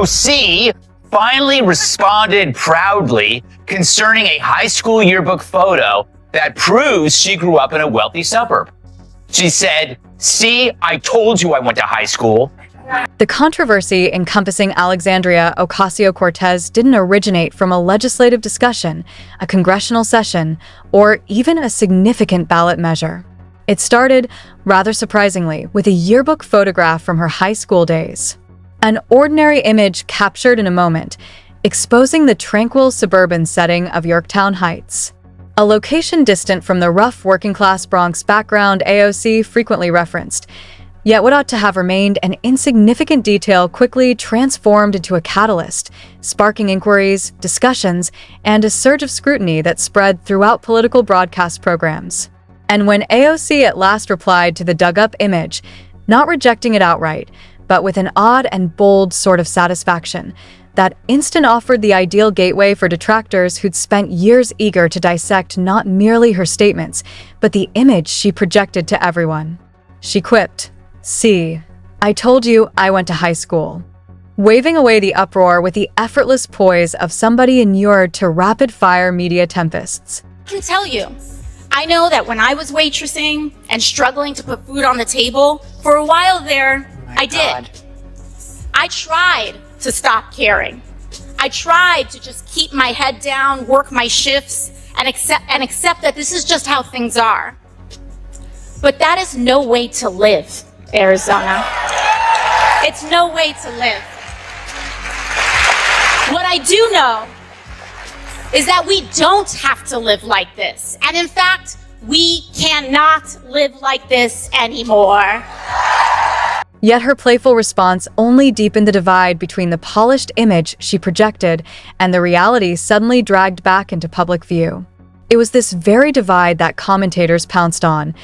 AOC finally responded proudly concerning a high school yearbook photo that proves she grew up in a wealthy suburb. She said, "See, I told you I went to high school." The controversy encompassing Alexandria Ocasio-Cortez didn't originate from a legislative discussion, a congressional session, or even a significant ballot measure. It started, rather surprisingly, with a yearbook photograph from her high school days. An ordinary image captured in a moment, exposing the tranquil suburban setting of Yorktown Heights. A location distant from the rough working-class Bronx background AOC frequently referenced. Yet what ought to have remained an insignificant detail quickly transformed into a catalyst, sparking inquiries, discussions, and a surge of scrutiny that spread throughout political broadcast programs. And when AOC at last replied to the dug-up image, not rejecting it outright, but with an odd and bold sort of satisfaction, that instant offered the ideal gateway for detractors who'd spent years eager to dissect not merely her statements, but the image she projected to everyone. She quipped, "See, I told you I went to high school," waving away the uproar with the effortless poise of somebody inured to rapid-fire media tempests. I can tell you, I know that when I was waitressing and struggling to put food on the table, for a while there, I did. I tried to stop caring. I tried to just keep my head down, work my shifts, and accept that this is just how things are. But that is no way to live, Arizona. It's no way to live. What I do know is that we don't have to live like this. And in fact, we cannot live like this anymore. Yet her playful response only deepened the divide between the polished image she projected and the reality suddenly dragged back into public view. It was this very divide that commentators pounced on,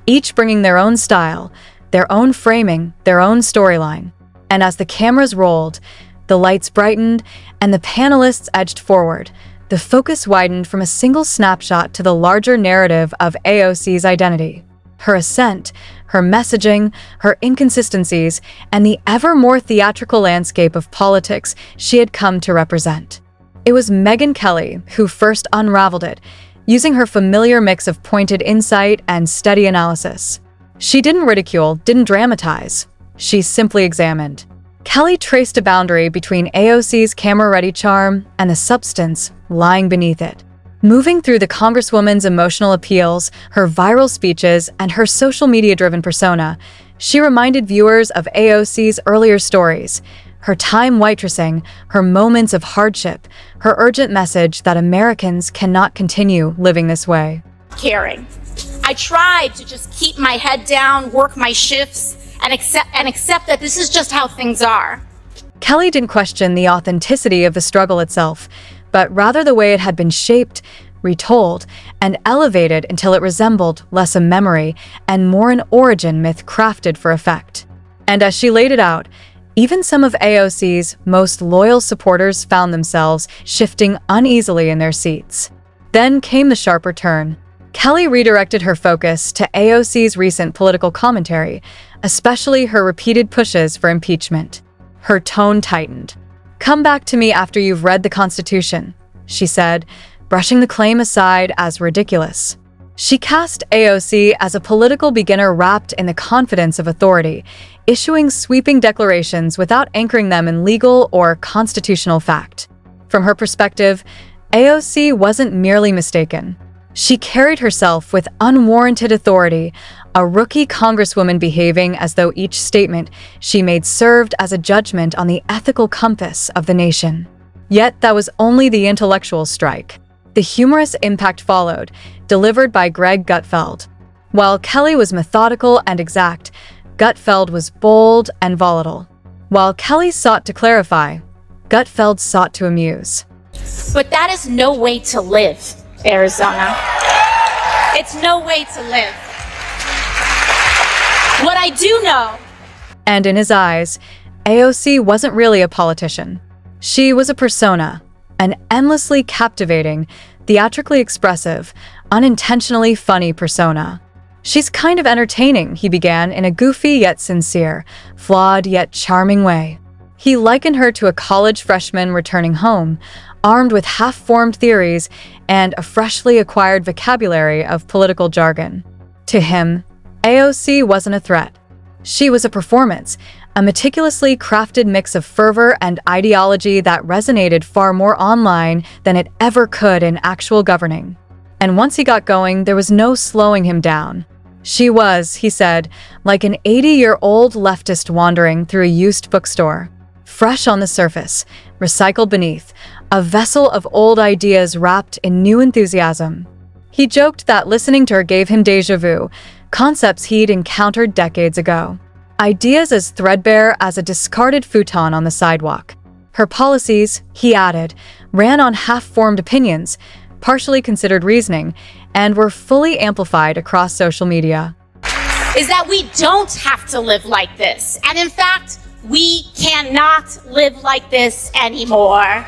each bringing their own style, their own framing, their own storyline. And as the cameras rolled, the lights brightened, and the panelists edged forward, the focus widened from a single snapshot to the larger narrative of AOC's identity. Her ascent, her messaging, her inconsistencies, and the ever more theatrical landscape of politics she had come to represent. It was Megyn Kelly who first unraveled it, using her familiar mix of pointed insight and steady analysis. She didn't ridicule, didn't dramatize. She simply examined. Kelly traced a boundary between AOC's camera-ready charm and the substance lying beneath it. Moving through the Congresswoman's emotional appeals, her viral speeches, and her social media-driven persona, she reminded viewers of AOC's earlier stories, her time waitressing, her moments of hardship, her urgent message that Americans cannot continue living this way. Caring. I tried to just keep my head down, work my shifts, and accept that this is just how things are. Kelly didn't question the authenticity of the struggle itself, but rather the way it had been shaped, retold, and elevated until it resembled less a memory and more an origin myth crafted for effect. And as she laid it out, even some of AOC's most loyal supporters found themselves shifting uneasily in their seats. Then came the sharper turn. Kelly redirected her focus to AOC's recent political commentary, especially her repeated pushes for impeachment. Her tone tightened. "Come back to me after you've read the Constitution," she said, brushing the claim aside as ridiculous. She cast AOC as a political beginner wrapped in the confidence of authority, issuing sweeping declarations without anchoring them in legal or constitutional fact. From her perspective, AOC wasn't merely mistaken. She carried herself with unwarranted authority, a rookie congresswoman behaving as though each statement she made served as a judgment on the ethical compass of the nation. Yet that was only the intellectual strike. The humorous impact followed, delivered by Gutfeld. While Kelly was methodical and exact, Gutfeld was bold and volatile. While Kelly sought to clarify, Gutfeld sought to amuse. But that is no way to live, Arizona. It's no way to live. What I do know. And in his eyes, AOC wasn't really a politician. She was a persona, an endlessly captivating, theatrically expressive, unintentionally funny persona. "She's kind of entertaining," he began in a goofy yet sincere, flawed yet charming way. He likened her to a college freshman returning home, armed with half-formed theories and a freshly acquired vocabulary of political jargon. To him, AOC wasn't a threat. She was a performance, a meticulously crafted mix of fervor and ideology that resonated far more online than it ever could in actual governing. And once he got going, there was no slowing him down. She was, he said, like an 80-year-old leftist wandering through a used bookstore. Fresh on the surface, recycled beneath, a vessel of old ideas wrapped in new enthusiasm. He joked that listening to her gave him déjà vu, concepts he'd encountered decades ago. Ideas as threadbare as a discarded futon on the sidewalk. Her policies, he added, ran on half-formed opinions, partially considered reasoning, and were fully amplified across social media. Is that we don't have to live like this. And in fact, we cannot live like this anymore.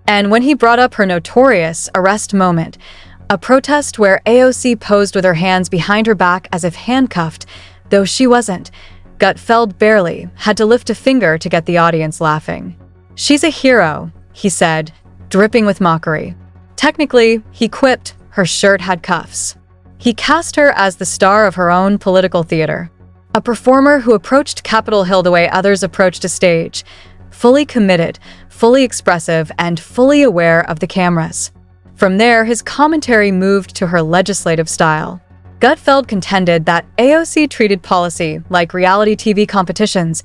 And when he brought up her notorious arrest moment, a protest where AOC posed with her hands behind her back as if handcuffed, though she wasn't, Gutfeld barely had to lift a finger to get the audience laughing. "She's a hero," he said, dripping with mockery. Technically, he quipped, her shirt had cuffs. He cast her as the star of her own political theater. A performer who approached Capitol Hill the way others approached a stage, fully committed, fully expressive, and fully aware of the cameras. From there, his commentary moved to her legislative style. Gutfeld contended that AOC treated policy like reality TV competitions,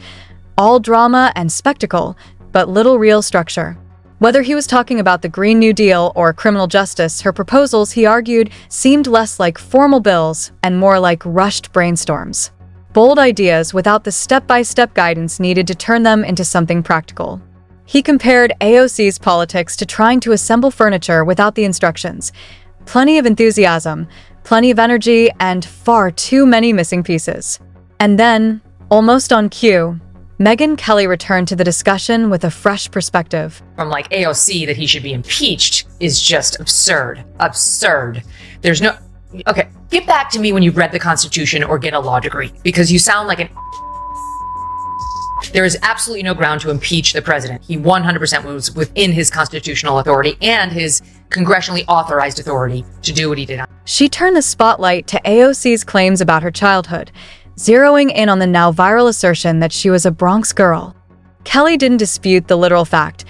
all drama and spectacle, but little real structure. Whether he was talking about the Green New Deal or criminal justice, her proposals, he argued, seemed less like formal bills and more like rushed brainstorms. Bold ideas without the step-by-step guidance needed to turn them into something practical. He compared AOC's politics to trying to assemble furniture without the instructions. Plenty of enthusiasm, plenty of energy, and far too many missing pieces. And then, almost on cue, Megyn Kelly returned to the discussion with a fresh perspective. From like AOC that he should be impeached is just absurd. Absurd. There's no... Okay, get back to me when you've read the Constitution or get a law degree, because you sound like an... There is absolutely no ground to impeach the president. He 100% was within his constitutional authority and his congressionally authorized authority to do what he did. She turned the spotlight to AOC's claims about her childhood, zeroing in on the now viral assertion that she was a Bronx girl. Kelly didn't dispute the literal fact.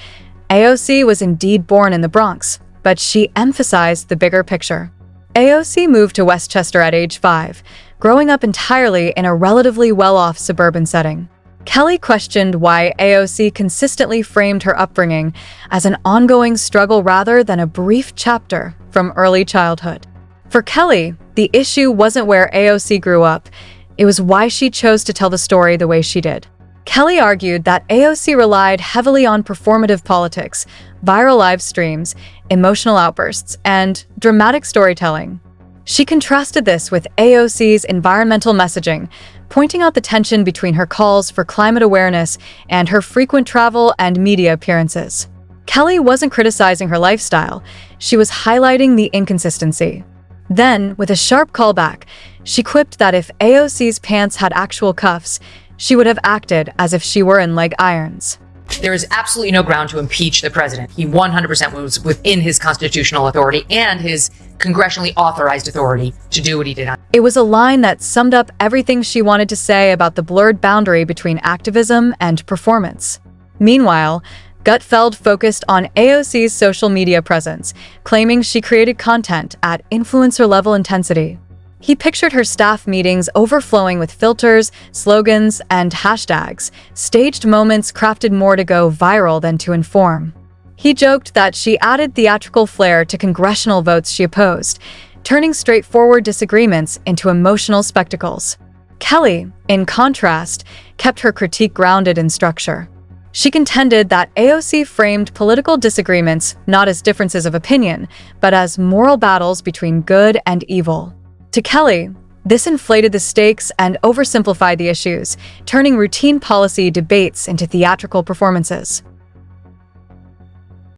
AOC was indeed born in the Bronx, but she emphasized the bigger picture. AOC moved to Westchester at age 5, growing up entirely in a relatively well-off suburban setting. Kelly questioned why AOC consistently framed her upbringing as an ongoing struggle rather than a brief chapter from early childhood. For Kelly, the issue wasn't where AOC grew up, it was why she chose to tell the story the way she did. Kelly argued that AOC relied heavily on performative politics, viral live streams, emotional outbursts, and dramatic storytelling. She contrasted this with AOC's environmental messaging, pointing out the tension between her calls for climate awareness and her frequent travel and media appearances. Kelly wasn't criticizing her lifestyle, she was highlighting the inconsistency. Then, with a sharp callback, she quipped that if AOC's pants had actual cuffs, she would have acted as if she were in leg irons. There is absolutely no ground to impeach the president. He 100% was within his constitutional authority and his congressionally authorized authority to do what he did. It was a line that summed up everything she wanted to say about the blurred boundary between activism and performance. Meanwhile, Gutfeld focused on AOC's social media presence, claiming she created content at influencer-level intensity. He pictured her staff meetings overflowing with filters, slogans, and hashtags, staged moments crafted more to go viral than to inform. He joked that she added theatrical flair to congressional votes she opposed, turning straightforward disagreements into emotional spectacles. Kelly, in contrast, kept her critique grounded in structure. She contended that AOC framed political disagreements not as differences of opinion, but as moral battles between good and evil. To Kelly, this inflated the stakes and oversimplified the issues, turning routine policy debates into theatrical performances.